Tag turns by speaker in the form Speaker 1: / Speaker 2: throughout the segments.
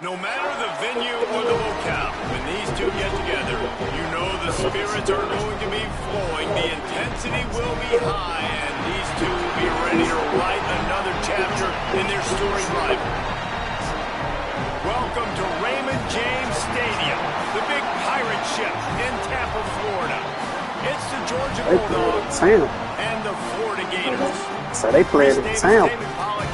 Speaker 1: No matter the venue or the locale, when these two get together, you know the spirits are going to be flowing, the intensity will be high, and these two will be ready to write another chapter in their storied rivalry. Welcome to Raymond James Stadium, the big pirate ship in Tampa, Florida. It's the Georgia Bulldogs and the Florida Gators.
Speaker 2: So they played in town.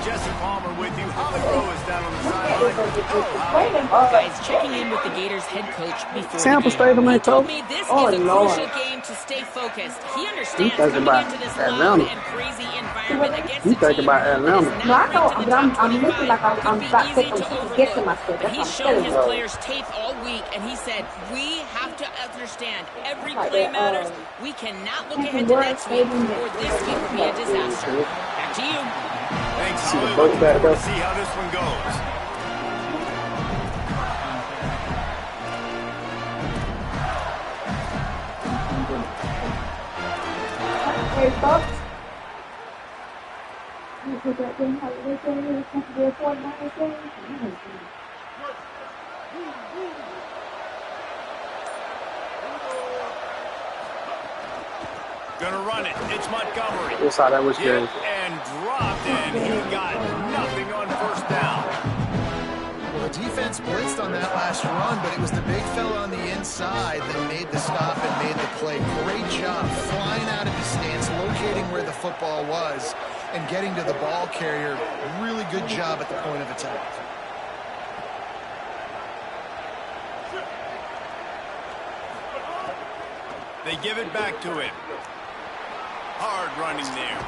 Speaker 1: Jesse Palmer with you. Holly Rowe is down on the sideline.
Speaker 3: Guys, checking in with the Gators head coach before
Speaker 2: Tampa
Speaker 3: the game.
Speaker 2: Stadium,
Speaker 3: He told me this is a
Speaker 2: Lord.
Speaker 3: crucial game to stay focused. He understands
Speaker 2: thinking
Speaker 3: coming
Speaker 2: about
Speaker 3: into this
Speaker 2: Atlanta.
Speaker 3: loud and crazy environment against
Speaker 2: You
Speaker 3: a
Speaker 2: thinking
Speaker 3: team
Speaker 2: about Atlanta.
Speaker 3: that is
Speaker 4: No, I
Speaker 3: not
Speaker 4: don't,
Speaker 3: ranked in
Speaker 4: but
Speaker 3: the top
Speaker 4: I'm looking like
Speaker 3: 25.
Speaker 4: I'm
Speaker 3: Could
Speaker 4: about
Speaker 3: be
Speaker 4: to
Speaker 3: easy
Speaker 4: take
Speaker 3: to
Speaker 4: some to get to
Speaker 3: overlook.
Speaker 4: myself.
Speaker 3: But
Speaker 4: That's
Speaker 3: he's
Speaker 4: what
Speaker 3: shown
Speaker 4: I'm
Speaker 3: his
Speaker 4: telling you.
Speaker 3: players tape all week, and he said, we have to understand every
Speaker 4: Like
Speaker 3: play
Speaker 4: that,
Speaker 3: matters. We cannot look
Speaker 4: you
Speaker 3: ahead
Speaker 4: can
Speaker 3: to
Speaker 4: work
Speaker 3: next week,
Speaker 4: maybe
Speaker 3: or this week will be a disaster. Back to you.
Speaker 1: Thanks,
Speaker 2: See the
Speaker 1: Holly.
Speaker 2: boat
Speaker 1: Looking
Speaker 2: back
Speaker 1: forward
Speaker 2: up.
Speaker 1: to see how this one goes.
Speaker 4: Hey, folks. You put that thing how they say it's supposed to be a 49 thing.
Speaker 1: Gonna run it. It's Montgomery.
Speaker 2: That's how that was
Speaker 1: Hit
Speaker 2: good.
Speaker 1: and dropped, and he got nothing on first down.
Speaker 5: Well, the defense blitzed on that last run, but it was the big fella on the inside that made the stop and made the play. Great job flying out of his stance, locating where the football was, and getting to the ball carrier. Really good job at the point of attack.
Speaker 1: They give it back to him. Hard running there.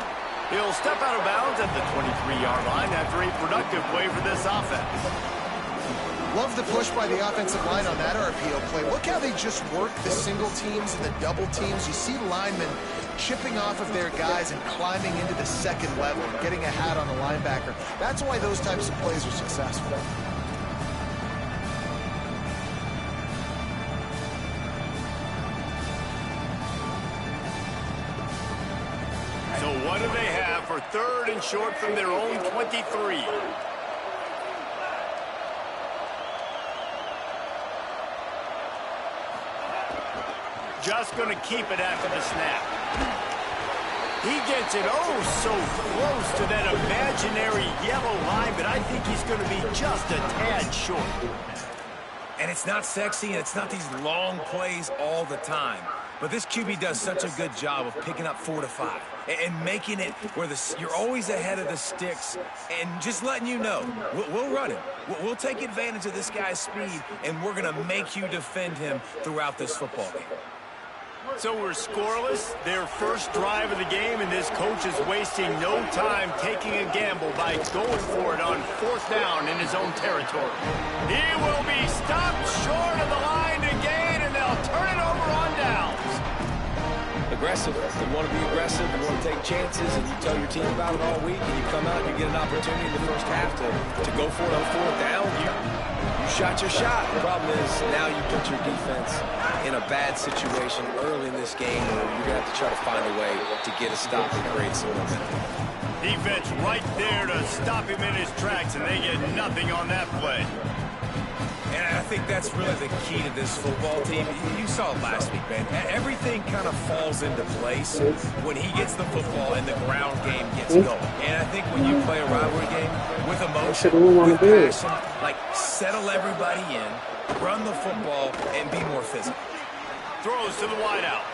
Speaker 1: He'll step out of bounds at the 23-yard line after a productive play for this offense.
Speaker 5: Love the push by the offensive line on that RPO play. Look how they just work the single teams and the double teams. You see linemen chipping off of their guys and climbing into the second level, getting a hat on the linebacker. That's why those types of plays are successful.
Speaker 1: So what do they have for third and short from their own 23? Just going to keep it after the snap. He gets it so close to that imaginary yellow line, but I think he's going to be just a tad short.
Speaker 6: And it's not sexy, and it's not these long plays all the time. But this QB does such a good job of picking up 4 to 5 and making it where you're always ahead of the sticks and just letting you know, we'll run him. We'll take advantage of this guy's speed, and we're going to make you defend him throughout this football game.
Speaker 1: So we're scoreless, their first drive of the game, and this coach is wasting no time taking a gamble by going for it on fourth down in his own territory. He will be stopped short of the line to gain, and they'll turn it over on downs.
Speaker 7: A
Speaker 6: aggressive. You want to be aggressive. You want to take chances, and you tell your team about it all week, and you come out and you get an opportunity in the first half to go for it on fourth down. You shot your shot. The problem is now you put your defense in a bad situation early in this game where you're going to have to try to find a way to get a stop and create some momentum.
Speaker 1: Defense right there to stop him in his tracks, and they get nothing on that play.
Speaker 6: And I think that's really the key to this football team. You saw it last week, man. Everything kind of falls into place when he gets the football and the ground game gets going. And I think when you play a rivalry game with emotion, with passion, like settle everybody in, run the football, and be more physical.
Speaker 1: Throws to the wideout.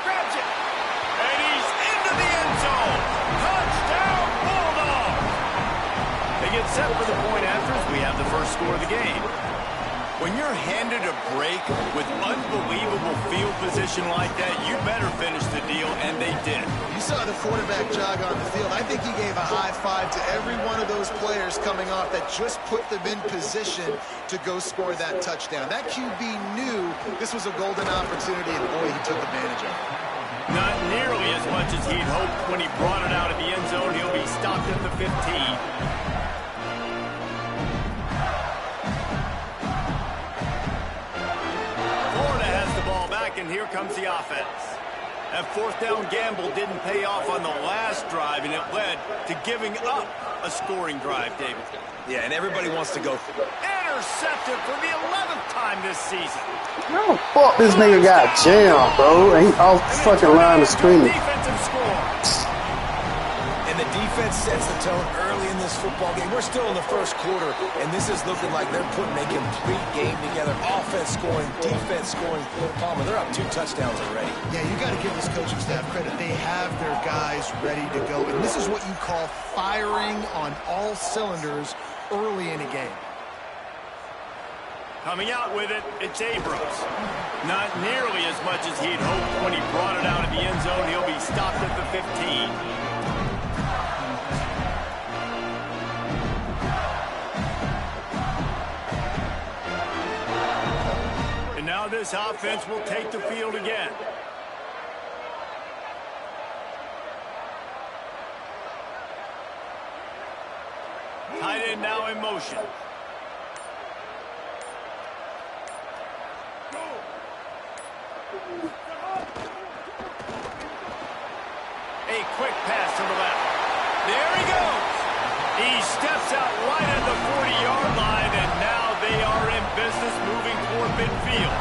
Speaker 1: Grabs it. And he's into the end zone. Touchdown, Bulldog. They get set for the point after as we have the first score of the game. When you're handed a break with unbelievable field position like that, you better finish the deal, and they did.
Speaker 5: You saw the quarterback jog on the field. I think he gave a high five to every one of those players coming off that just put them in position to go score that touchdown. That QB knew this was a golden opportunity, and boy, he took advantage of it.
Speaker 1: Not nearly as much as he'd hoped when he brought it out of the end zone. He'll be stopped at the 15. And here comes the offense. That fourth down gamble didn't pay off on the last drive, and it led to giving up a scoring drive, David.
Speaker 6: Yeah, and everybody wants to go.
Speaker 1: Intercepted for the 11th time this season.
Speaker 2: No, fuck, this nigga got jammed, bro. He off the fucking line of scrimmage.
Speaker 1: Defensive score.
Speaker 6: And the defense sets the tone early in this football game. We're still in the first quarter, and this is looking like they're putting a complete game together. Offense scoring, defense scoring. Palmer, they're up 2 touchdowns already.
Speaker 5: Yeah, you got to give this coaching staff credit. They have their guys ready to go. And this is what you call firing on all cylinders early in a game.
Speaker 1: Coming out with it, it's Abrams. Not nearly as much as he'd hoped when he brought it out of the end zone. He'll be stopped at the 15. Now this offense will take the field again. Tight end now in motion. A quick pass to the left. There he goes. He steps out right at the 40-yard line, and now they are in business moving toward midfield.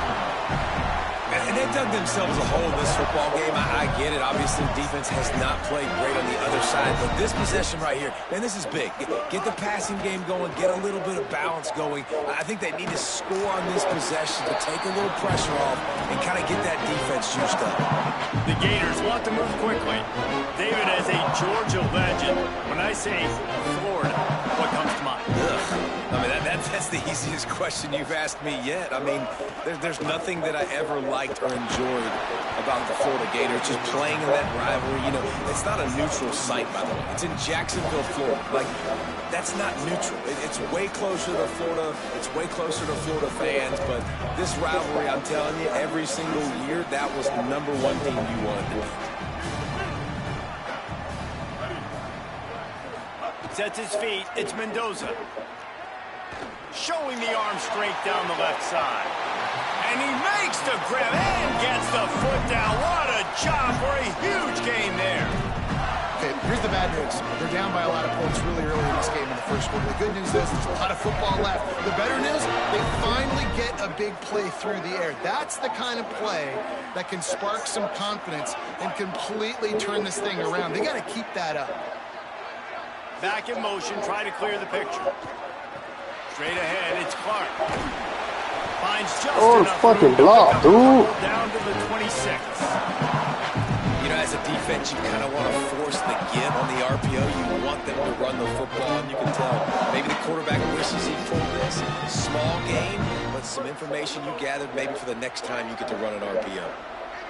Speaker 6: And they dug themselves a hole in this football game. I get it. Obviously, defense has not played great on the other side. But this possession right here, man, this is big. Get the passing game going. Get a little bit of balance going. I think they need to score on this possession to take a little pressure off and kind of get that defense juiced up.
Speaker 1: The Gators want to move quickly. David, as a Georgia legend, when I say Florida, what comes to mind?
Speaker 6: Ugh. I mean, that's the easiest question you've asked me yet. I mean, there's nothing that I ever liked or enjoyed about the Florida Gators, just playing in that rivalry. You know, it's not a neutral site, by the way. It's in Jacksonville, Florida. Like, that's not neutral. It's way closer to Florida. It's way closer to Florida fans. But this rivalry, I'm telling you, every single year, that was the #1 team you wanted to beat.
Speaker 1: Sets his feet. It's Mendoza. Showing the arm straight down the left side. And he makes the grab and gets the foot down. What a job for a huge gain there.
Speaker 5: Okay, here's the bad news. They're down by a lot of points really early in this game in the first quarter. The good news is there's a lot of football left. The better news, they finally get a big play through the air. That's the kind of play that can spark some confidence and completely turn this thing around. They got to keep that up.
Speaker 1: Back in motion, try to clear the picture. Straight ahead, it's Clark. Finds just enough
Speaker 2: fucking block, dude.
Speaker 1: Down to the 26.
Speaker 6: You know, as a defense, you kind of want to force the give on the RPO. You want them to run the football, and you can tell maybe the quarterback wishes he pulled this. Small gain, but some information you gathered maybe for the next time you get to run an RPO.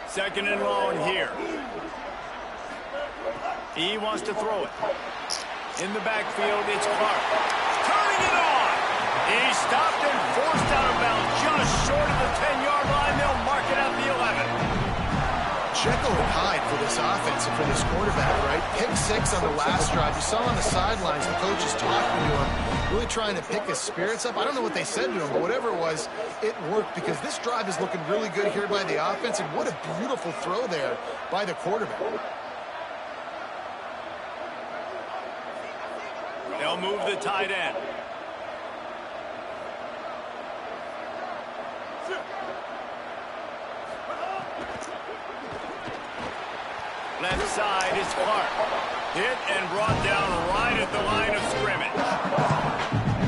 Speaker 1: Second and long here. He wants to throw it. In the backfield, it's Clark. Turning it on. He's stopped and forced out of bounds just short of the 10-yard line. They'll mark it at the 11.
Speaker 5: Checo and for this offense and for this quarterback, right? Pick 6 on the last drive. You saw on the sidelines the coaches talking to him, really trying to pick his spirits up. I don't know what they said to him, but whatever it was, it worked because this drive is looking really good here by the offense, and what a beautiful throw there by the quarterback.
Speaker 1: They'll move the tight end. Left side is Clark. Hit and brought down right at the line of scrimmage.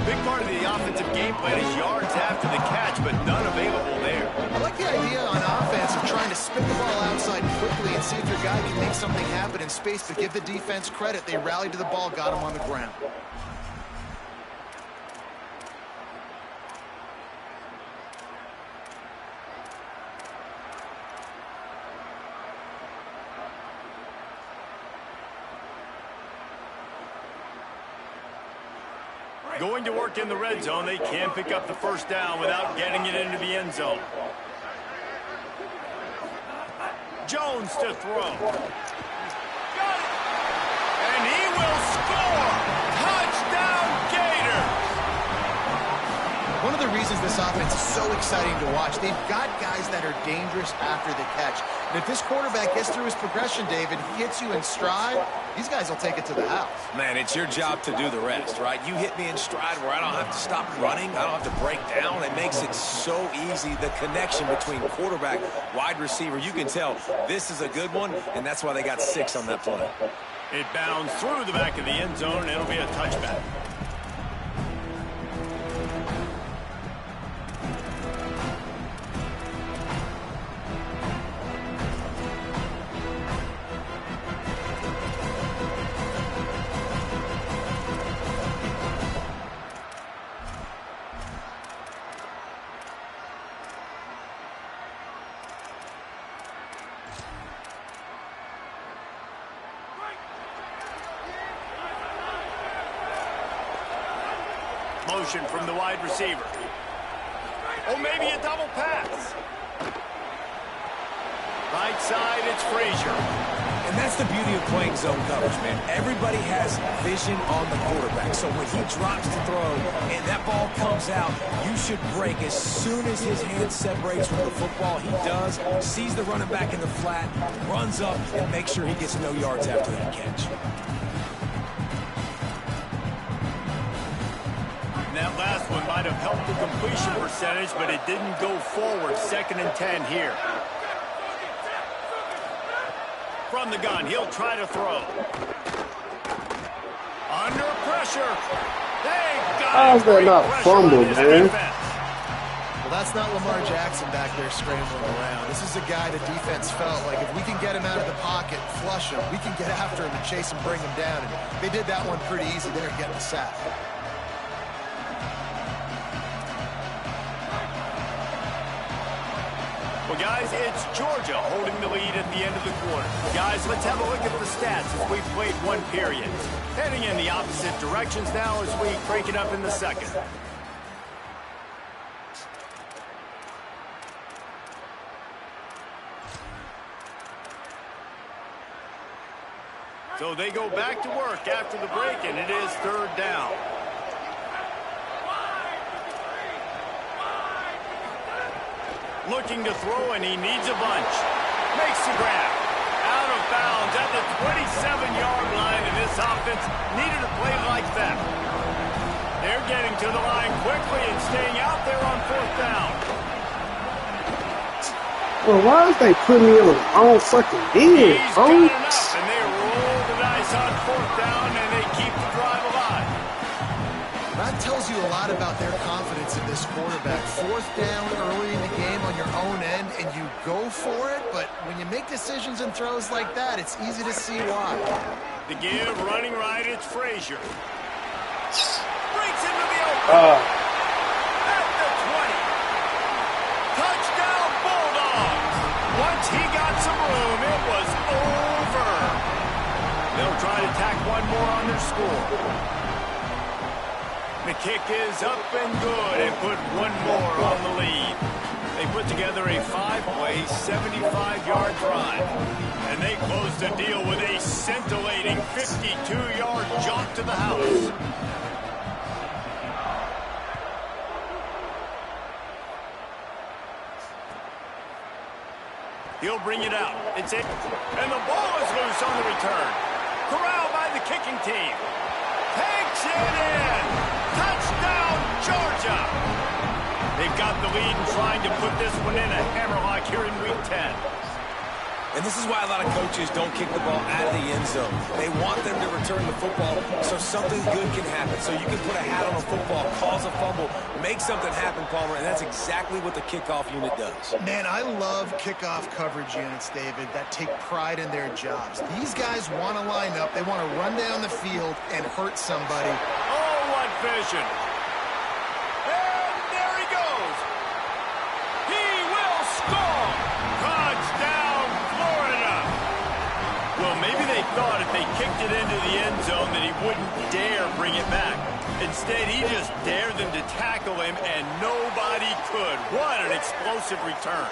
Speaker 1: Big part of the offensive game plan is yards after the catch, but none available there.
Speaker 5: I like the idea on offense of trying to spin the ball outside quickly and see if your guy can make something happen in space, but give the defense credit. They rallied to the ball, got him on the ground.
Speaker 1: Going to work in the red zone, they can pick up the first down without getting it into the end zone. Jones to throw. Got it! And he will score! Touchdown, Gator!
Speaker 5: One of the reasons this offense is so exciting to watch, they've got guys that are dangerous after the catch. And if this quarterback gets through his progression, David, hits you in stride, these guys will take it to the house.
Speaker 6: Man, it's your job to do the rest, right? You hit me in stride where I don't have to stop running. I don't have to break down. It makes it so easy. The connection between quarterback, wide receiver, you can tell this is a good one, and that's why they got 6 on that play.
Speaker 1: It bounds through the back of the end zone, and it'll be a touchback. Motion from the wide receiver. Oh, maybe a double pass. Right side, it's Frazier.
Speaker 6: And that's the beauty of playing zone coverage, man. Everybody has vision on the quarterback. So when he drops to throw and that ball comes out, you should break as soon as his hand separates from the football. He does, sees the running back in the flat, runs up, and makes sure he gets no yards after that catch.
Speaker 1: That last one might have helped the completion percentage, but it didn't go forward. 2nd and 10 here. From the gun, he'll try to throw. Under pressure. They got
Speaker 2: How's that not fumbled, man?
Speaker 5: Well, that's not Lamar Jackson back there scrambling around. This is a guy the defense felt like if we can get him out of the pocket, flush him, we can get after him and chase him, bring him down. And they did that one pretty easy there, getting the sack.
Speaker 1: Well, guys, it's Georgia holding the lead at the end of the quarter. Guys, let's have a look at the stats as we've played one period. Heading in the opposite directions now as we crank it up in the second. So they go back to work after the break, and it is 3rd down. Looking to throw, and he needs a bunch. Makes the grab. Out of bounds at the 27-yard line, and this offense needed a play like that. They're getting to the line quickly and staying out there on 4th down.
Speaker 2: Well, why is they putting me in the wrong fucking end,
Speaker 1: He's
Speaker 2: bro?
Speaker 1: got enough, and they roll the dice on 4th down, and they keep the drive alive.
Speaker 5: That tells you a lot about their confidence in this quarterback. 4th down early in the game on your own end, and you go for it, but when you make decisions and throws like that, it's easy to see why.
Speaker 1: The give, running right, it's Frazier. Breaks into the open. At the 20. Touchdown, Bulldogs. Once he got some room, it was over. They'll try to tack one more on their score. The kick is up and good and put one more on the lead. They put together together a 5-play, 75-yard drive. And they close the deal with a scintillating 52-yard jaunt to the house. He'll bring it out. It's it. And the ball is loose on the return. Corralled by the kicking team. Takes it in. Touchdown, Georgia. They've got the lead and trying to put this one in a hammerlock here in Week 10.
Speaker 6: And this is why a lot of coaches don't kick the ball out of the end zone. They want them to return the football so something good can happen. So you can put a hat on a football, cause a fumble, make something happen, Palmer, and that's exactly what the kickoff unit does.
Speaker 5: Man, I love kickoff coverage units, David, that take pride in their jobs. These guys want to line up. They want to run down the field and hurt somebody.
Speaker 1: Oh, what vision. And there he goes. He will score. Touchdown, Florida. Well, maybe they thought if they kicked it into the end zone that he wouldn't dare bring it back. Instead, he just dared them to tackle him, and nobody could. What an explosive return.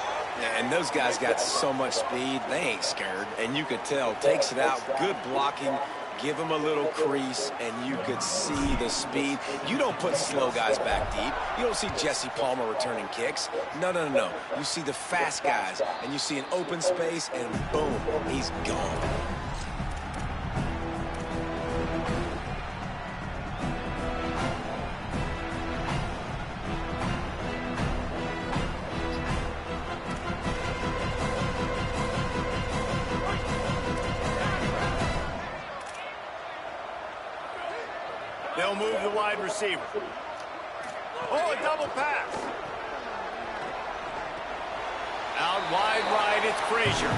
Speaker 6: And those guys got so much speed, they ain't scared. And you could tell, takes it out, good blocking, give him a little crease, and you could see the speed. You don't put slow guys back deep. You don't see Jesse Palmer returning kicks. No, no, no, no. You see the fast guys, and you see an open space, and boom, he's gone.
Speaker 1: They'll move the wide receiver. Oh, a double pass. Out wide right, it's Frazier.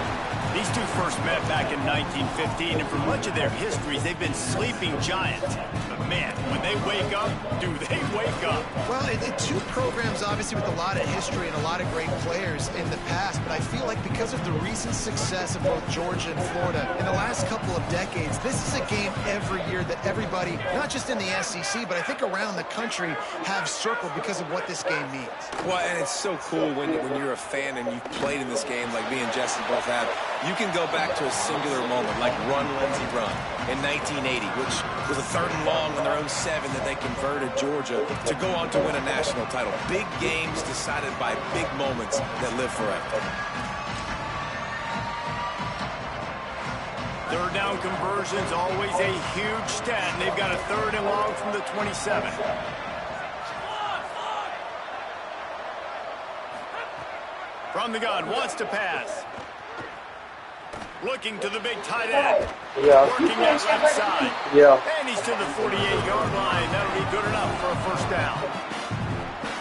Speaker 1: These two first met back in 1915, and for much of their histories, they've been sleeping giants. But man, when they wake up, do they wake up?
Speaker 5: Well, two programs, obviously, with a lot of history and a lot of great players in the past, but I feel like because of the recent success of both Georgia and Florida in the last couple of decades, this is a game every year that everybody, not just in the SEC, but I think around the country, have circled because of what this game means.
Speaker 6: Well, and it's so cool when you're a fan and you've played in this game like me and Jesse both have. You can go back to a singular moment like Run, Lindsey, Run in 1980, which was a 3rd and long on their own 7 that they converted Georgia to go on to win a national title. Big games decided by big moments that live forever.
Speaker 1: Third down conversions, always a huge stat, and they've got a 3rd and long from the 27. From the gun, wants to pass. Looking to the big tight end.
Speaker 2: Yeah.
Speaker 1: Working that left side.
Speaker 2: Yeah.
Speaker 1: And he's to the 48-yard line. That'll be good enough for a first down.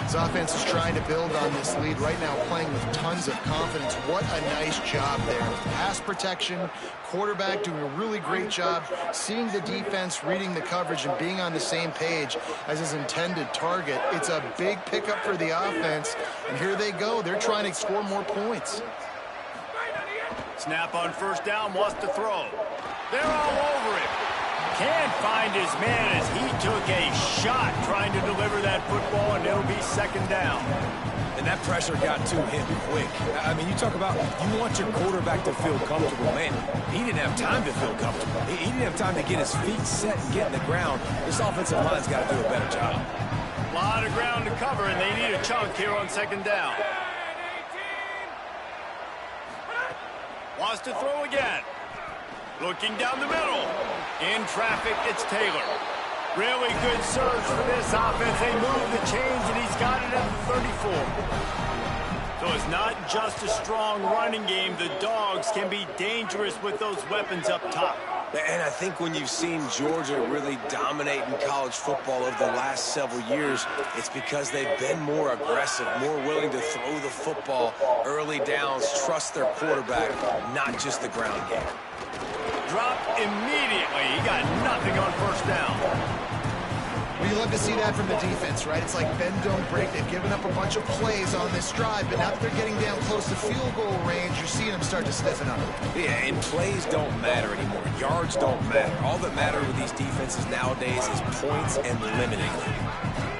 Speaker 5: This offense is trying to build on this lead right now, playing with tons of confidence. What a nice job there. Pass protection, quarterback doing a really great job, seeing the defense, reading the coverage, and being on the same page as his intended target. It's a big pickup for the offense, and here they go. They're trying to score more points.
Speaker 1: Snap on first down, wants to throw. They're all over him. Can't find his man as he took a shot trying to deliver that football, and it'll be 2nd down.
Speaker 6: And that pressure got to him quick. I mean, you talk about you want your quarterback to feel comfortable. Man, he didn't have time to feel comfortable. He didn't have time to get his feet set and get in the ground. This offensive line's got to do a better job.
Speaker 1: A lot of ground to cover, and they need a chunk here on 2nd down. Wants to throw again. Looking down the middle. In traffic, it's Taylor. Really good surge for this offense. They move the chains, and he's got it at the 34. So it's not just a strong running game. The Dogs can be dangerous with those weapons up top.
Speaker 6: And I think when you've seen Georgia really dominate in college football over the last several years, it's because they've been more aggressive, more willing to throw the football, early downs, trust their quarterback, not just the ground game.
Speaker 1: Dropped immediately. He got nothing on first down.
Speaker 5: Well, you love to see that from the defense, right? It's like bend, don't break. They've given up a bunch of plays on this drive, but now that they're getting down close to field goal range, you're seeing them start to stiffen up.
Speaker 6: Yeah, and plays don't matter anymore. Yards don't matter. All that matter with these defenses nowadays is points and limiting.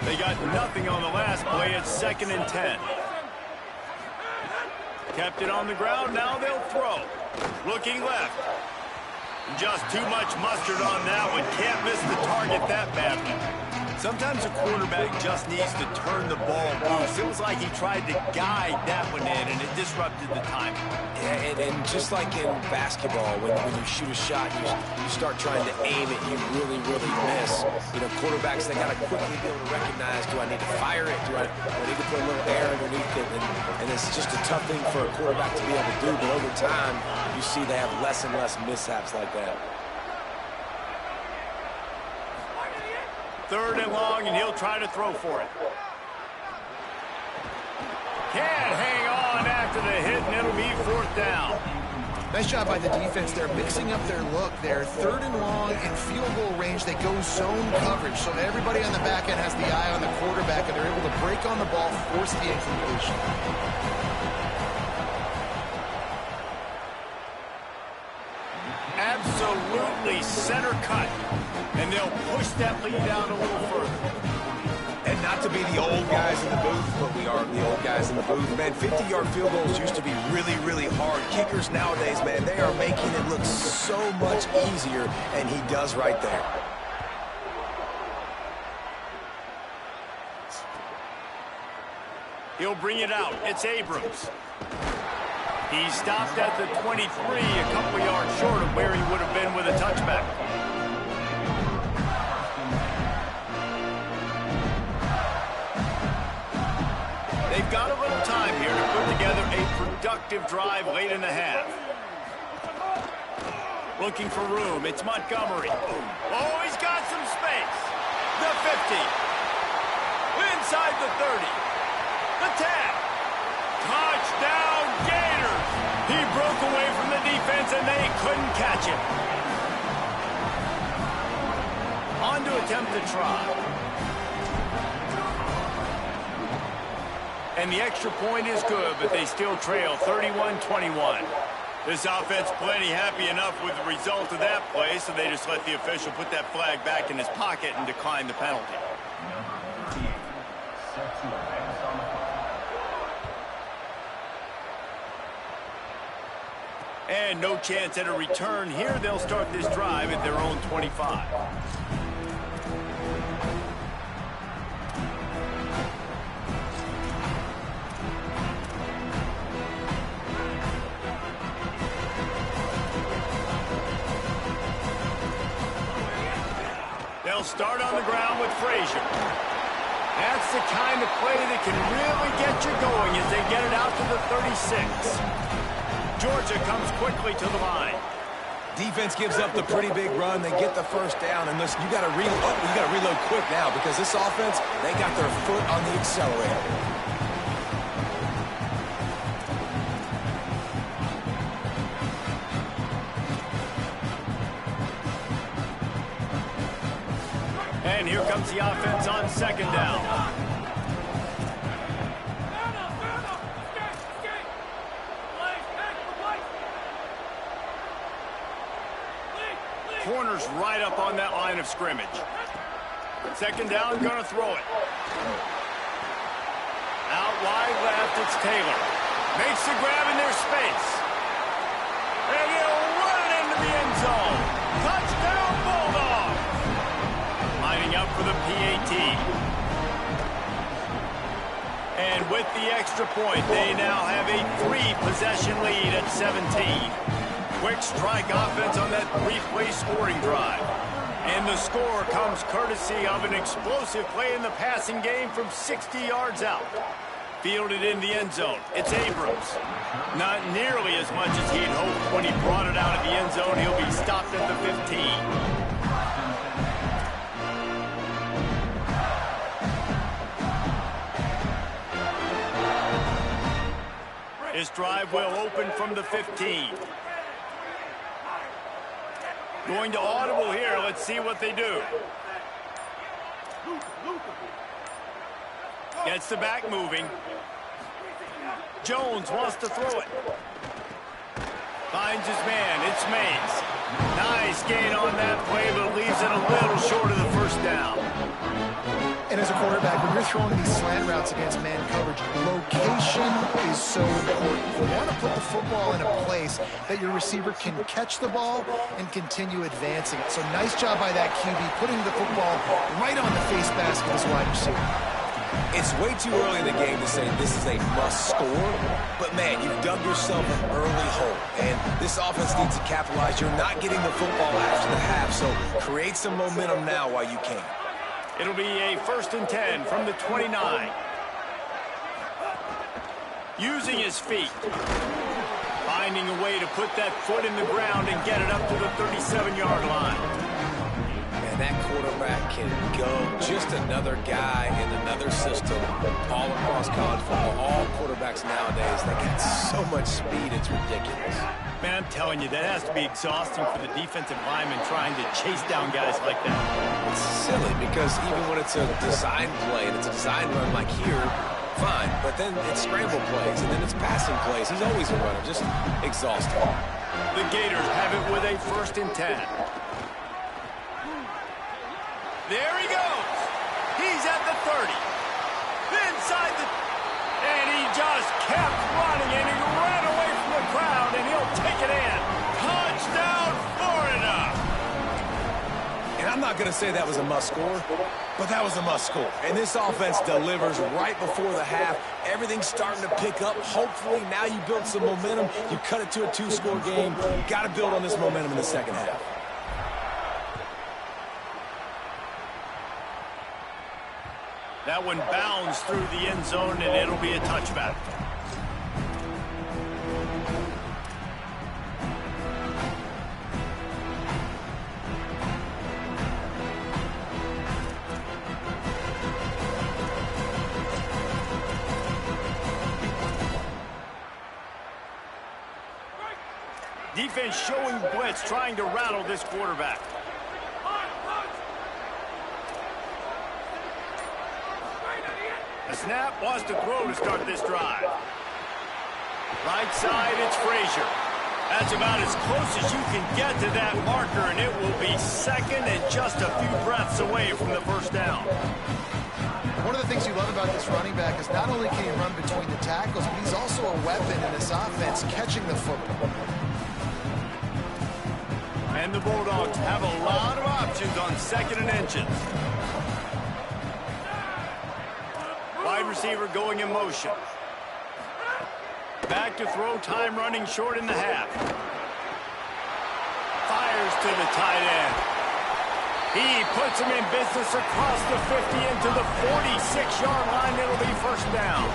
Speaker 1: They got nothing on the last play. It's 2nd and 10. Kept it on the ground, now they'll throw. Looking left. Just too much mustard on that one. Can't miss the target that badly. Sometimes a quarterback just needs to turn the ball loose. It was like he tried to guide that one in, and it disrupted the timing.
Speaker 6: Yeah, and just like in basketball, when you shoot a shot, you start trying to aim it, you really miss. You know, quarterbacks, they got to quickly be able to recognize, do I need to fire it? Do I need to put a little air underneath it? And it's just a tough thing for a quarterback to be able to do, but over time, you see they have less and less mishaps like that.
Speaker 1: 3rd and long, and he'll try to throw for it. Can't hang on after the hit, and it'll be 4th down.
Speaker 5: Nice job by the defense. They're mixing up their look there. 3rd and long in field goal range. They go zone coverage, so everybody on the back end has the eye on the quarterback, and they're able to break on the ball, force the incompletion.
Speaker 1: Absolutely center cut. And they'll push that lead out a little further.
Speaker 6: And not to be the old guys in the booth, but we are the old guys in the booth. Man, 50-yard field goals used to be really hard. Kickers nowadays, man, they are making it look so much easier, and he does right there.
Speaker 1: He'll bring it out. It's Abrams. He stopped at the 23, a couple yards short of where he would have been with a touchback. They've got a little time here to put together a productive drive late in the half. Looking for room. It's Montgomery. Oh, he's got some space. The 50. Inside the 30. The 10. Touchdown, Gators. He broke away from the defense, and they couldn't catch him. On to attempt the try. And the extra point is good, but they still trail 31-21. This offense plenty happy enough with the result of that play, so they just let the official put that flag back in his pocket and decline the penalty. And no chance at a return here. They'll start this drive at their own 25. They'll start on the ground with Frazier. That's the kind of play that can really get you going as they get it out to the 36. Georgia comes quickly to the line.
Speaker 6: Defense gives up the pretty big run. They get the first down, and listen, you got to reload quick now because this offense, they got their foot on the accelerator.
Speaker 1: And here comes the offense on 2nd down. Corner's right up on that line of scrimmage. 2nd down, gonna throw it. Out wide left, it's Taylor. Makes the grab in their space. And he'll run it into the end zone. Touchdown, Bulldog! Lining up for the PAT. And with the extra point, they now have a 3-possession lead at 17. Quick strike offense on that 3-play scoring drive. And the score comes courtesy of an explosive play in the passing game from 60 yards out. Fielded in the end zone. It's Abrams. Not nearly as much as he'd hoped when he brought it out of the end zone. He'll be stopped at the 15. This drive will open from the 15. Going to audible here. Let's see what they do. Gets the back moving. Jones wants to throw it. Finds his man. It's Mays. Nice gain on that play, but leaves it a little short of the first down.
Speaker 5: And as a quarterback, when you're throwing these slant routes against man coverage, location is so important for You want to put the football in a place that your receiver can catch the ball and continue advancing it. So nice job by that QB, putting the football right on the face mask of his wide receiver.
Speaker 6: It's way too early in the game to say this is a must score, but man, you've dug yourself an early hole, and this offense needs to capitalize. You're not getting the football after the half, so create some momentum now while you can.
Speaker 1: It'll be a 1st and 10 from the 29. Using his feet. Finding a way to put that foot in the ground and get it up to the 37-yard line.
Speaker 6: And that quarterback can go. Just another guy in another system all across college football. All quarterbacks nowadays, they got so much speed, it's ridiculous.
Speaker 1: Man, I'm telling you, that has to be exhausting for the defensive lineman trying to chase down guys like that.
Speaker 6: It's silly because even when it's a design play and it's a design run like here, fine. But then it's scramble plays and then it's passing plays. He's always a runner, just exhausting.
Speaker 1: The Gators have it with a 1st and 10. There he goes. He's at the 30. Inside the... And he just kept running, and he ran away from the crowd, and he'll take it in. Touchdown, Florida!
Speaker 6: And I'm not going to say that was a must score, but that was a must score. And this offense delivers right before the half. Everything's starting to pick up. Hopefully, now you build some momentum. You cut it to a 2-score game. You got to build on this momentum in the second half.
Speaker 1: That one bounds through the end zone, and it'll be a touchback. Defense showing blitz, trying to rattle this quarterback. The snap wants to throw to start this drive. Right side, it's Frazier. That's about as close as you can get to that marker, and it will be 2nd and just a few breaths away from the 1st down.
Speaker 5: One of the things you love about this running back is not only can he run between the tackles, but he's also a weapon in this offense, catching the football.
Speaker 1: And the Bulldogs have a lot of options on 2nd and inches. Wide receiver going in motion. Back to throw, time running short in the half. Fires to the tight end. He puts him in business across the 50 into the 46-yard line. It'll be 1st down.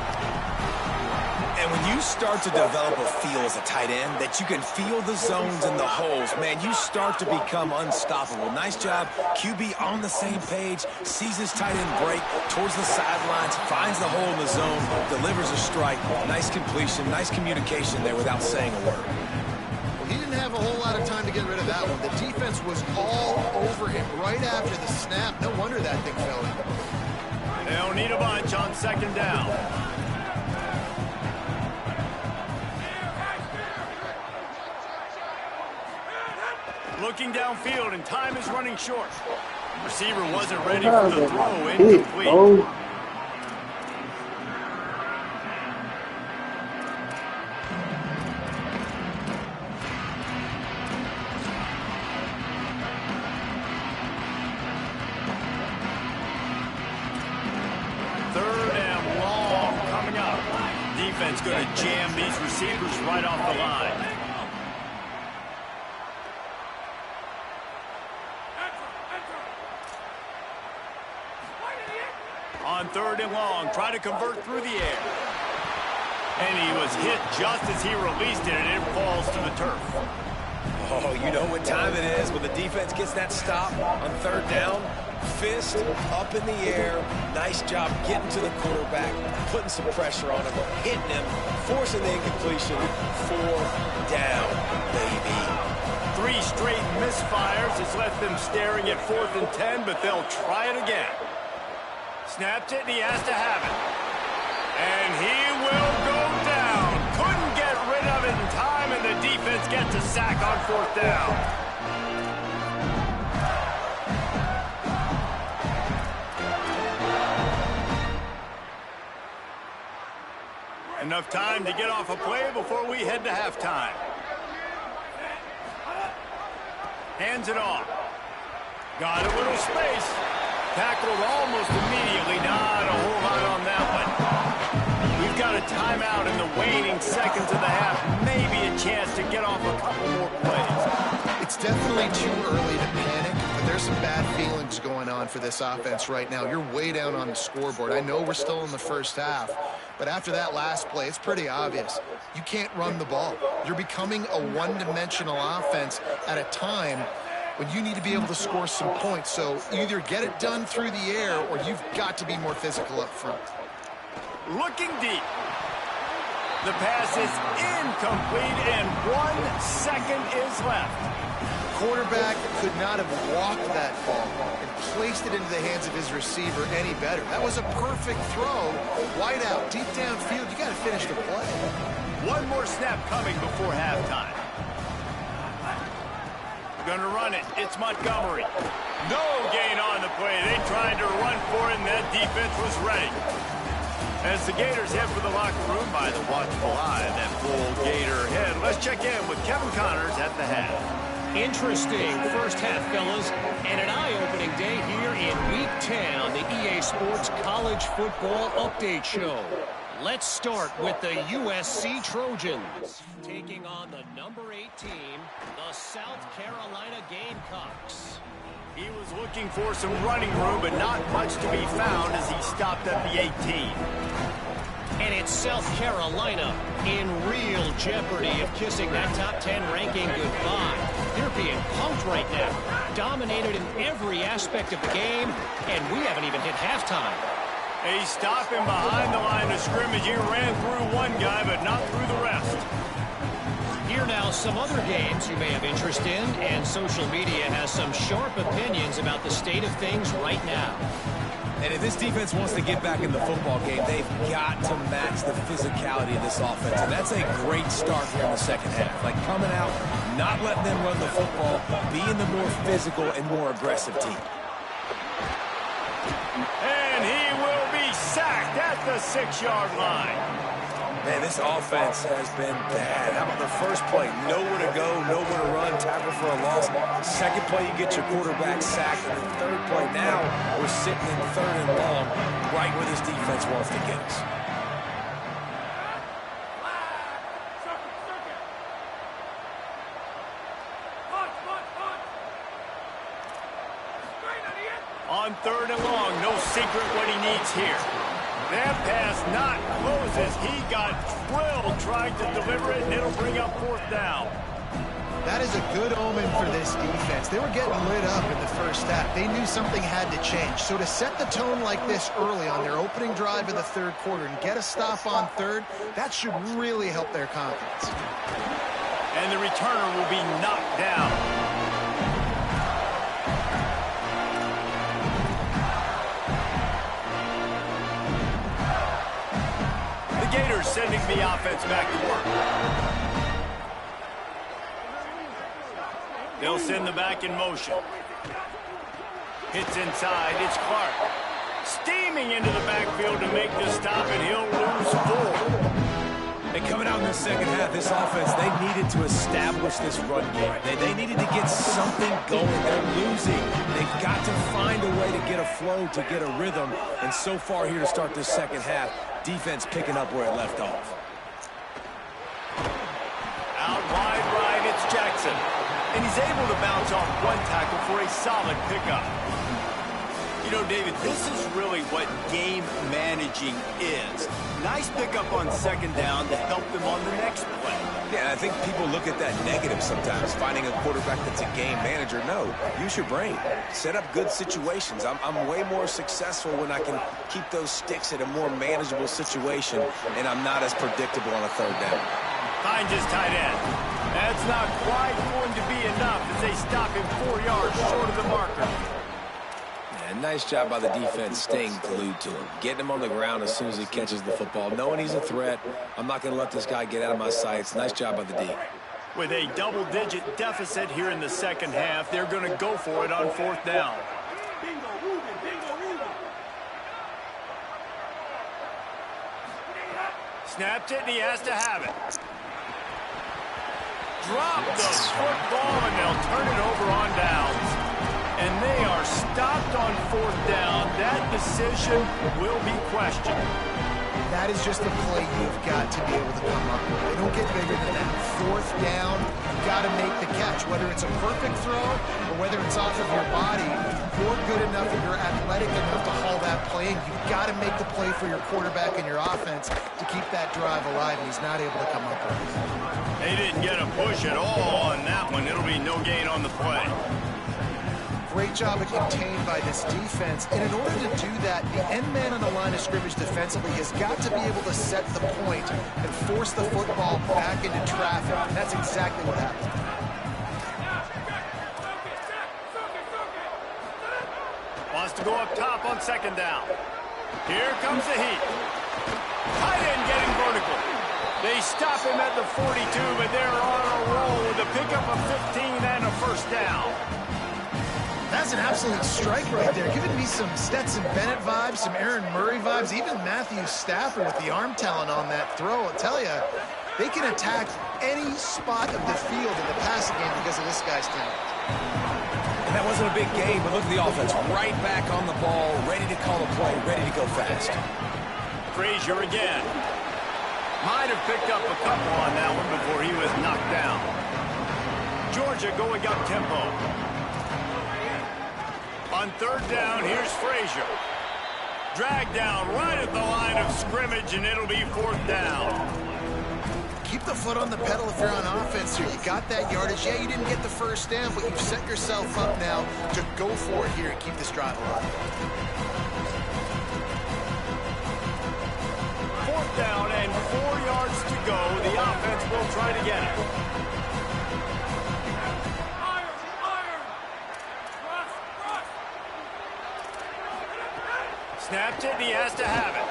Speaker 6: And when you start to develop a feel as a tight end that you can feel the zones and the holes, man, you start to become unstoppable. Nice job. QB on the same page, sees his tight end break towards the sidelines, finds the hole in the zone, delivers a strike. Nice completion, nice communication there without saying a word.
Speaker 5: Well, he didn't have a whole lot of time to get rid of that one. The defense was all over him right after the snap. No wonder that thing fell in.
Speaker 1: They'll need a bunch on 2nd down. Looking downfield, and time is running short. Receiver wasn't ready for the throw. Incomplete. Third and long coming up. Defense going to jam these receivers right off the line. On 3rd and long, try to convert through the air. And he was hit just as he released it, and it falls to the turf.
Speaker 6: Oh, you know what time it is when the defense gets that stop on 3rd down. Fist up in the air. Nice job getting to the quarterback, putting some pressure on him, hitting him, forcing the incompletion. 4th down, baby.
Speaker 1: 3 straight misfires has left them staring at 4th and 10, but they'll try it again. Snapped it, and he has to have it. And he will go down. Couldn't get rid of it in time, and the defense gets a sack on 4th down. And Enough time to get off a play before we head to halftime. Hands it off. Got a little space. Tackled almost immediately. Not a whole lot on that one. We've got a timeout in the waning seconds of the half. Maybe a chance to get off a couple more plays.
Speaker 5: It's definitely too early to panic, but there's some bad feelings going on for this offense right now. You're way down on the scoreboard. I know we're still in the first half, but after that last play, it's pretty obvious. You can't run the ball. You're becoming a one-dimensional offense at a time when you need to be able to score some points. So either get it done through the air or you've got to be more physical up front.
Speaker 1: Looking deep. The pass is incomplete, and 1 second is left.
Speaker 5: Quarterback could not have walked that ball and placed it into the hands of his receiver any better. That was a perfect throw. Wide out, deep downfield. You got to finish the play.
Speaker 1: One more snap coming before halftime. Going to run it. It's Montgomery. No gain on the play. They tried to run for it, and that defense was ready. As the Gators head for the locker room by the watchful eye of that full Gator head, let's check in with Kevin Connors at the half.
Speaker 7: Interesting first half, fellas, and an eye-opening day here in Week 10 on the EA Sports College Football Update Show. Let's start with the USC Trojans, taking on the number 8 team, the South Carolina Gamecocks.
Speaker 1: He was looking for some running room, but not much to be found as he stopped at the 18.
Speaker 7: And it's South Carolina in real jeopardy of kissing that top 10 ranking goodbye. They're being punked right now, dominated in every aspect of the game, and we haven't even hit halftime.
Speaker 1: He's stopping behind the line of scrimmage. He ran through one guy, but not through the rest.
Speaker 7: Here now some other games you may have interest in, and social media has some sharp opinions about the state of things right now.
Speaker 6: And if this defense wants to get back in the football game, they've got to match the physicality of this offense. And that's a great start here in the second half. Like coming out, not letting them run the football, being the more physical and more aggressive team.
Speaker 1: And he will be sacked at the 6-yard line.
Speaker 6: Man, this offense has been bad. How about the first play? Nowhere to go, nowhere to run, tackle for a loss. Second play, you get your quarterback sacked. And the third play, now we're sitting in 3rd and long, right where this defense wants to get us.
Speaker 1: On 3rd and long, no secret what he needs here. That pass not closes. He got drilled trying to deliver it, and it'll bring up 4th down.
Speaker 5: That is a good omen for this defense. They were getting lit up in the first half. They knew something had to change. So to set the tone like this early on their opening drive of the 3rd quarter and get a stop on 3rd, that should really help their confidence.
Speaker 1: And the returner will be knocked down. Gators sending the offense back to work. They'll send the back in motion. Hits inside. It's Clark. Steaming into the backfield to make the stop, and he'll lose 4.
Speaker 6: And coming out in the second half, this offense, they needed to establish this run game. They needed to get something going. They're losing. They've got to find a way to get a flow, to get a rhythm. And so far here to start this second half, defense picking up where it left off.
Speaker 1: Out wide right, it's Jackson. And he's able to bounce off one tackle for a solid pickup. You know, David, this is really what game managing is. Nice pickup on 2nd down to help them on the next play.
Speaker 6: Yeah, I think people look at that negative sometimes, finding a quarterback that's a game manager. No, use your brain. Set up good situations. I'm way more successful when I can keep those sticks at a more manageable situation, and I'm not as predictable on a 3rd down.
Speaker 1: Finds his tight end. That's not quite going to be enough as they stop him 4 yards short of the marker.
Speaker 6: And nice job by the defense staying glued to him. Getting him on the ground as soon as he catches the football. Knowing he's a threat, I'm not going to let this guy get out of my sights. Nice job by the D.
Speaker 1: With a double-digit deficit here in the second half, they're going to go for it on 4th down. snapped it, and he has to have it. Drop the football, and they'll turn it over on downs. And they are stopped on 4th down. That decision will be questioned.
Speaker 5: That is just a play you've got to be able to come up with. They don't get bigger than that. 4th down, you've got to make the catch. Whether it's a perfect throw or whether it's off of your body, you're good enough and you're athletic enough to haul that play in. You've got to make the play for your quarterback and your offense to keep that drive alive, and he's not able to come up with it.
Speaker 1: They didn't get a push at all on that one. It'll be no gain on the play.
Speaker 5: Great job of contained by this defense. And in order to do that, the end man on the line of scrimmage defensively has got to be able to set the point and force the football back into traffic. And that's exactly what happened.
Speaker 1: Wants to go up top on 2nd down. Here comes the heat. Tight end getting vertical. They stop him at the 42, but they're on a roll with a pickup of 15 and a 1st down.
Speaker 5: That's an absolute strike right there. Giving me some Stetson Bennett vibes, some Aaron Murray vibes, even Matthew Stafford with the arm talent on that throw. I'll tell you, they can attack any spot of the field in the passing game because of this guy's talent.
Speaker 6: And that wasn't a big game, but look at the offense. Right back on the ball, ready to call a play, ready to go fast.
Speaker 1: Frazier again. Might have picked up a couple on that one before he was knocked down. Georgia going up tempo. On 3rd down, here's Frazier. Dragged down right at the line of scrimmage, and it'll be 4th down.
Speaker 5: Keep the foot on the pedal if you're on offense here. You got that yardage. Yeah, you didn't get the 1st down, but you've set yourself up now to go for it here and keep this drive alive.
Speaker 1: 4th down and 4 yards to go. The offense will try to get it. Snapped it, and he has to have it.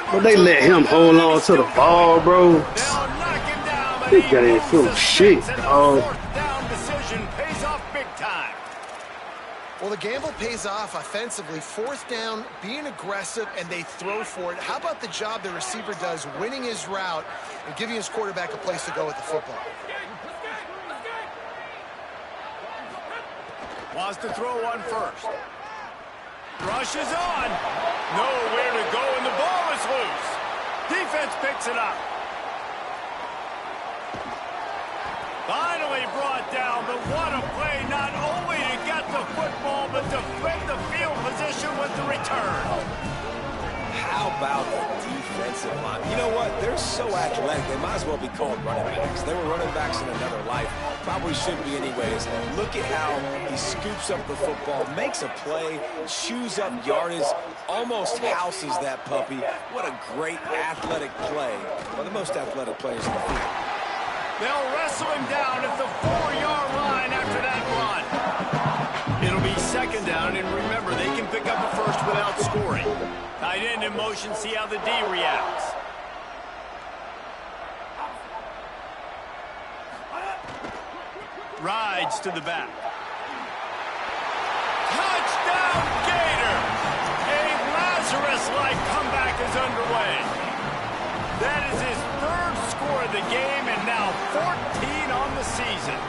Speaker 2: But they let him hold on to the ball, bro.
Speaker 1: They'll knock him down, but
Speaker 2: This
Speaker 1: he
Speaker 2: guy ain't
Speaker 1: moves
Speaker 2: full
Speaker 1: the
Speaker 2: of shit,
Speaker 1: sticks, and the
Speaker 2: dog.
Speaker 1: 4th down decision pays off big time.
Speaker 5: Well, the gamble pays off offensively. 4th down, being aggressive, and they throw for it. How about the job the receiver does, winning his route and giving his quarterback a place to go with the football?
Speaker 1: Wants to throw one first. Rushes on. Nowhere to go, and the ball is loose. Defense picks it up. Finally brought down, but what a play, not only to get the football, but to flip the field position with the return.
Speaker 6: How about the defensive line? You know what? They're so athletic, they might as well be called running backs. They were running backs in another life. Probably should be anyways. Look at how he scoops up the football, makes a play, chews up yardage, almost houses that puppy. What a great athletic play. One of the most athletic players in the field.
Speaker 1: They'll wrestle him down at the 4-yard line after that run. It'll be 2nd down, and remember, they can pick up a first without scoring. Tight end in motion, see how the D reacts. Rides to the back. Touchdown, Gator! A Lazarus-like comeback is underway. That is his 3rd score of the game, and now 14 on the season.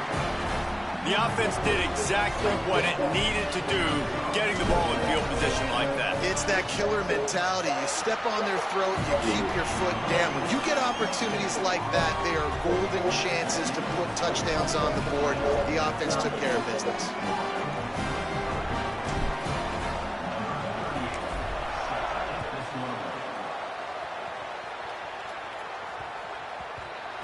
Speaker 1: The offense did exactly what it needed to do, getting the ball in field position like that.
Speaker 5: It's that killer mentality. You step on their throat, you keep your foot down. When you get opportunities like that, they are golden chances to put touchdowns on the board. The offense took care of business.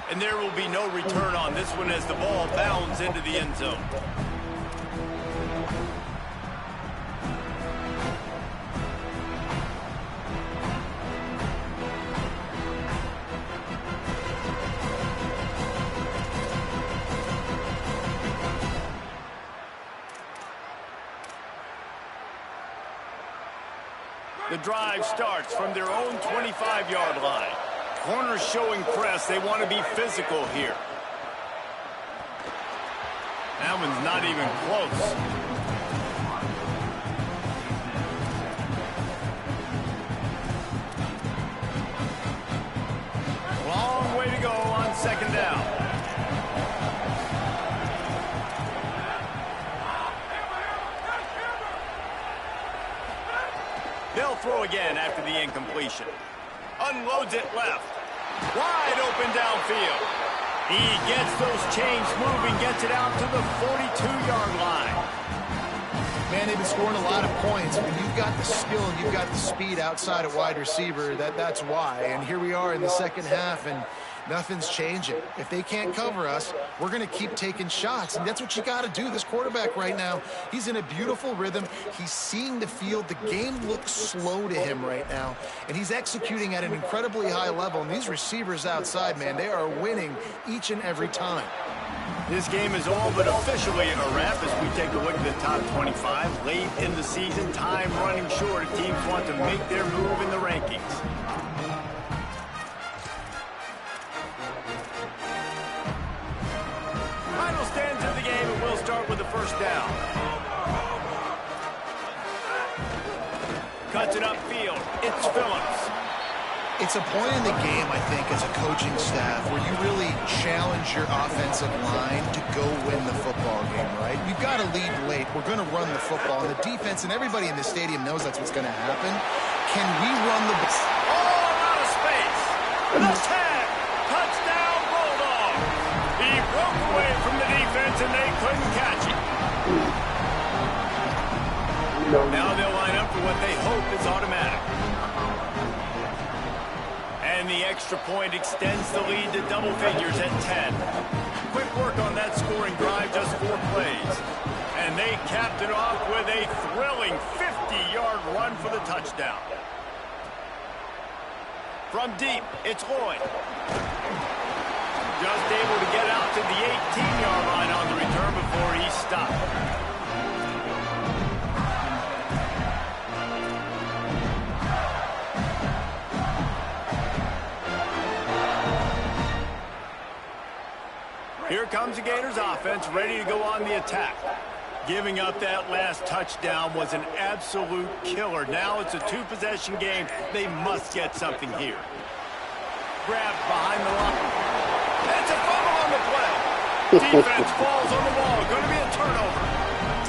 Speaker 1: And there will be no return on this one as the ball bounds into the end zone. The drive starts from their own 25-yard line. Corners showing press. They want to be physical here. That one's not even close. again after the incompletion. Unloads it left. Wide open downfield. He gets those chains moving, gets it out to the 42-yard line.
Speaker 5: Man, they've been scoring a lot of points. When you've got the skill and you've got the speed outside at wide receiver, that's why. And here we are in the second half, and nothing's changing. If they can't cover us, we're going to keep taking shots, and that's what you got to do. This quarterback right now, he's in a beautiful rhythm. He's seeing the field. The game looks slow to him right now, and he's executing at an incredibly high level. And these receivers outside, man, they are winning each and every time.
Speaker 1: This game is all but officially a wrap as we take a look at the top 25. Late in the season, time running short. Teams want to make their move in the rankings. Final stands of the game, and we'll start with the first down. Cuts it upfield. It's Phillips.
Speaker 5: It's a point in the game, I think, as a coaching staff where you really challenge your offensive line to go win the football game, right? You've got to lead late. We're going to run the football. And the defense and everybody in the stadium knows that's what's going to happen. Can we run the ball?
Speaker 1: Oh, out of space. The tag. Touchdown, Bulldog. He broke away from the defense, and they couldn't catch him. Now they'll line up for what they hope is automatic. And the extra point extends the lead to double figures at 10. Quick work on that scoring drive, just 4 plays. And they capped it off with a thrilling 50-yard run for the touchdown. From deep, it's Lloyd. Just able to get out to the 18-yard line on the return before he stopped. Here comes the Gators offense, ready to go on the attack. Giving up that last touchdown was an absolute killer. Now it's a 2-possession game. They must get something here. Grabbed behind the line. It's a fumble on the play. Defense falls on the wall. Going to be a turnover.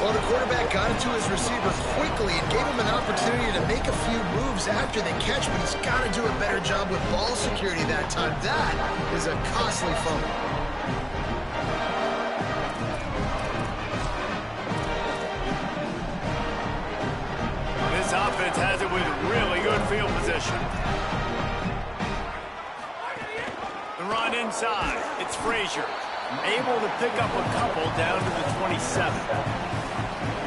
Speaker 5: Well, the quarterback got it to his receiver quickly and gave him an opportunity to make a few moves after the catch, but he's got to do a better job with ball security that time. That is a costly fumble.
Speaker 1: This offense has it with really good field position. The run inside. It's Frazier. Able to pick up a couple down to the 27.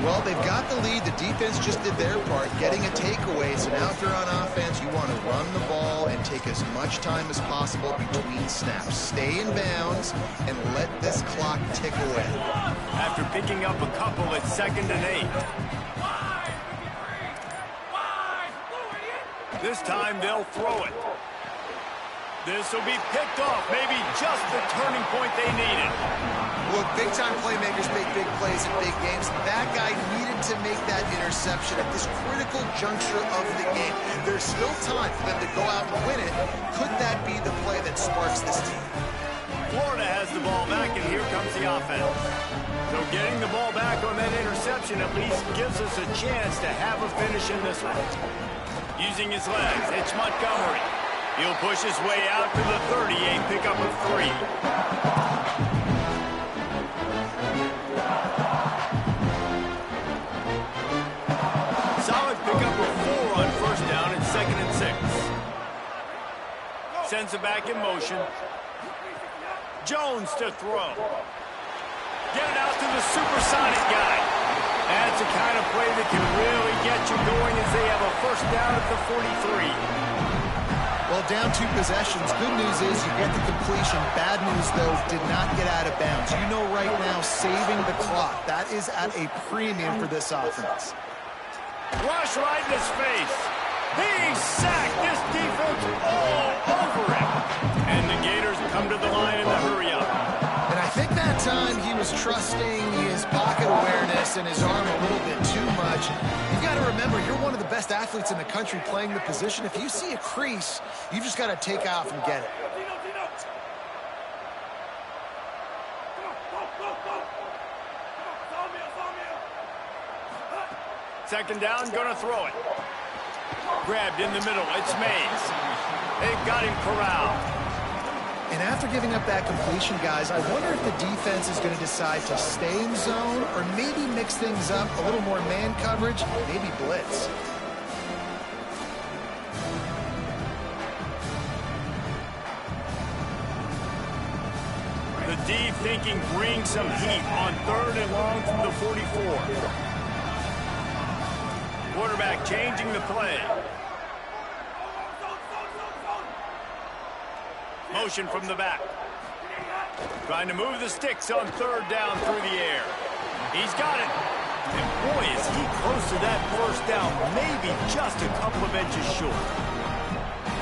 Speaker 5: Well, they've got the lead. The defense just did their part, getting a takeaway. So now if you're on offense, you want to run the ball and take as much time as possible between snaps. Stay in bounds and let this clock tick away.
Speaker 1: After picking up a couple, it's 2nd and 8. This time they'll throw it. This will be picked off. Maybe just the turning point they needed.
Speaker 5: Look, big-time playmakers make big plays in big games. That guy needed to make that interception at this critical juncture of the game. There's still time for them to go out and win it. Could that be the play that sparks this team?
Speaker 1: Florida has the ball back, and here comes the offense. So getting the ball back on that interception at least gives us a chance to have a finish in this one. Using his legs, it's Montgomery. He'll push his way out to the 38, pickup of 3. Solid pickup of 4 on first down and 2nd and 6. Sends it back in motion. Jones to throw. Get it out to the supersonic guy. That's the kind of play that can really get you going as they have a first down at the 43.
Speaker 5: Well, down 2 possessions. Good news is you get the completion. Bad news, though, did not get out of bounds. You know right now, saving the clock. That is at a premium for this offense.
Speaker 1: Rush right in his face. He sacked this defense all over him. And the Gators come to the line in the hurry up.
Speaker 5: And I think that time he was trusting his pocket awareness and his arm a little bit too much. You've got to remember, you're one of the best athletes in the country playing the position. If you see a crease, you just got to take off and get it.
Speaker 1: Second down, gonna throw it. Grabbed in the middle. It's Mays. They've got him corralled.
Speaker 5: And after giving up that completion, guys, I wonder if the defense is going to decide to stay in zone or maybe mix things up, a little more man coverage, maybe blitz.
Speaker 1: The deep thinking brings some heat on 3rd and long from the 44. Quarterback changing the play. Motion from the back. Trying to move the sticks on 3rd down through the air. He's got it. And boy, is he close to that 1st down, maybe just a couple of inches short.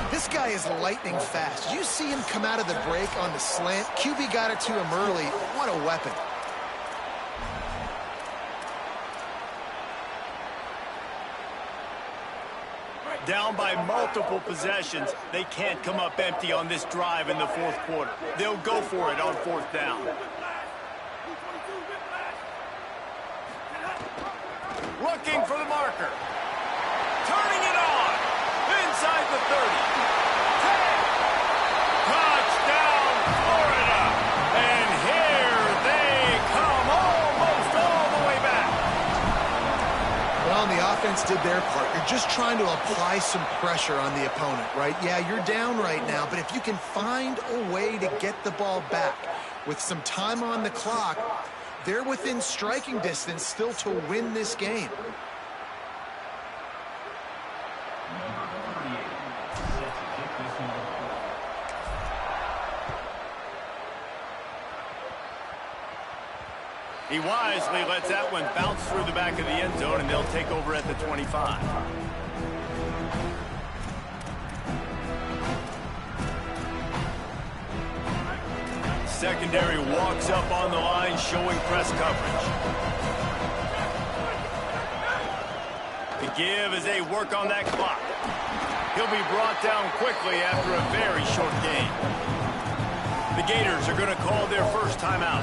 Speaker 5: This guy is lightning fast. You see him come out of the break on the slant. QB got it to him early. What a weapon.
Speaker 1: Down by multiple possessions, they can't come up empty on this drive in the 4th quarter. They'll go for it on 4th down. Looking for the marker. Turning it on. Inside the 30. 10. Touchdown, Florida. And here they come almost all the way back.
Speaker 5: Well, the offense did their part. You're just trying to apply some pressure on the opponent, right? Yeah, you're down right now, but if you can find a way to get the ball back with some time on the clock, they're within striking distance still to win this game.
Speaker 1: He wisely lets that one bounce through the back of the end zone, and they'll take over at the 25. Secondary walks up on the line, showing press coverage. The give as they work on that clock. He'll be brought down quickly after a very short game. The Gators are going to call their first timeout.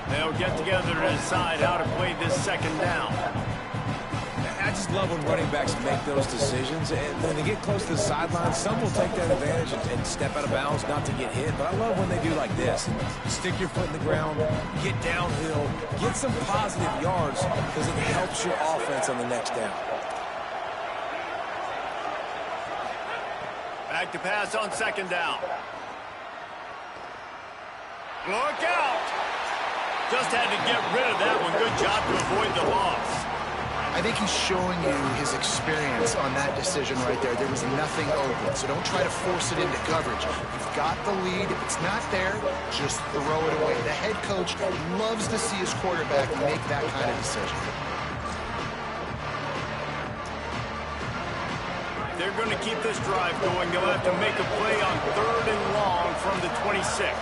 Speaker 1: They'll get together to decide how to play this 2nd down.
Speaker 6: I just love when running backs make those decisions. And when they get close to the sideline, some will take that advantage and step out of bounds not to get hit. But I love when they do like this. Stick your foot in the ground, get downhill, get some positive yards because it helps your offense on the next down.
Speaker 1: Back to pass on 2nd down. Look out! Just had to get rid of that one. Good job to avoid the loss.
Speaker 5: I think he's showing you his experience on that decision right there. There was nothing open, so don't try to force it into coverage. You've got the lead. If it's not there, just throw it away. The head coach loves to see his quarterback make that kind of decision.
Speaker 1: They're going to keep this drive going. They'll have to make a play on 3rd and long from the 26.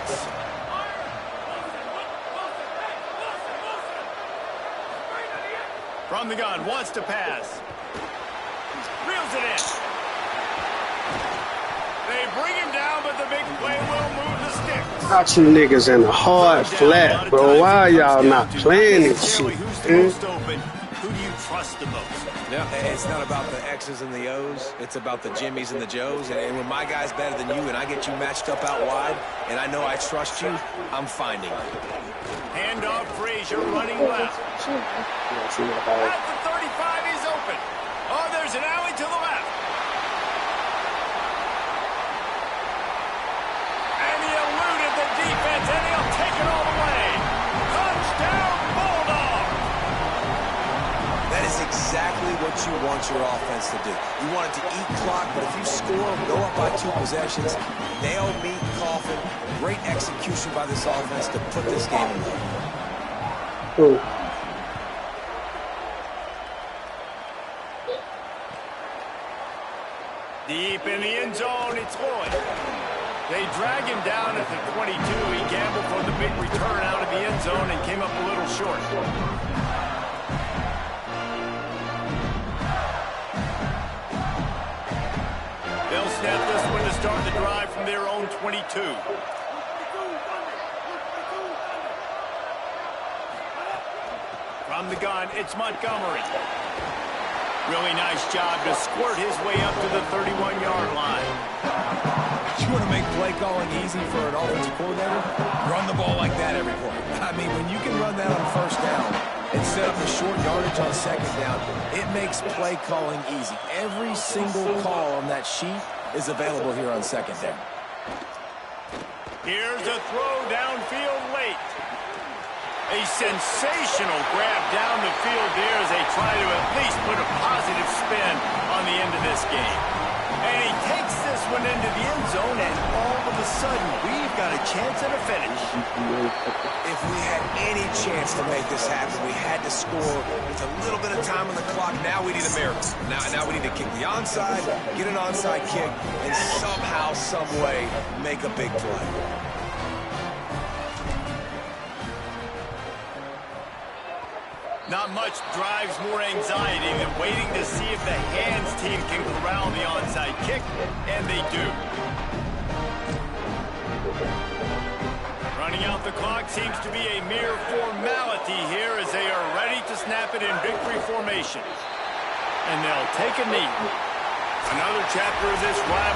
Speaker 1: From the gun, wants to pass. Reels it in. They bring him down, but the big play will move the sticks.
Speaker 2: Got you niggas in the hard flat, bro. Why y'all not playing this shit?
Speaker 1: Who's the most open? Who do you trust the most?
Speaker 6: No, it's not about the X's and the O's. It's about the Jimmies and the Joes. And when my guy's better than you and I get you matched up out wide and I know I trust you, I'm finding you.
Speaker 1: Handoff, Frazier running left. At the 35, he's open. Oh, there's an alley to the left. And he eluded the defense, and he'll take it all the way. Touchdown, Bulldog.
Speaker 6: That is exactly what you want your offense to do. You want it to eat clock, but if you score, go up by 2 possessions, nail, meet, coffin. Great execution by this offense to put this game away.
Speaker 1: Deep in the end zone, it's Lloyd. They drag him down at the 22. He gambled for the big return out of the end zone and came up a little short. They'll snap this one to start the drive from their own 22. From the gun, it's Montgomery. Really nice job to squirt his way up to the 31-yard line.
Speaker 6: You want to make play calling easy for an offensive coordinator? Run the ball like that every play. I mean, when you can run that on first down and set up the short yardage on second down, it makes play calling easy. Every single call on that sheet is available here on second down.
Speaker 1: Here's a throw downfield late. A sensational grab down the field there as they try to at least put a positive spin on the end of this game. And he takes this one into the end zone, and all of a sudden, we've got a chance at a finish.
Speaker 6: If we had any chance to make this happen, we had to score with a little bit of time on the clock. Now we need a miracle. Now we need to kick the onside, get an onside kick, and somehow, some way, make a big play.
Speaker 1: Not much drives more anxiety than waiting to see if the hands team can corral the onside kick, and they do. Running out the clock seems to be a mere formality here as they are ready to snap it in victory formation. And they'll take a knee. Another chapter of this rivalry.